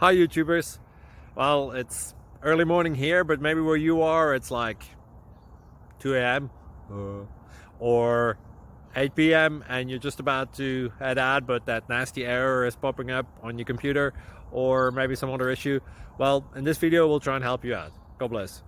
Hi YouTubers. Well, it's early morning here, but maybe where you are it's like 2 a.m. or 8 p.m. and you're just about to head out, but that nasty error is popping up on your computer, or maybe some other issue. Well, in this video we'll try and help you out. God bless.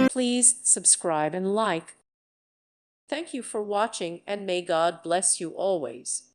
Please subscribe and like. Thank you for watching, and may God bless you always.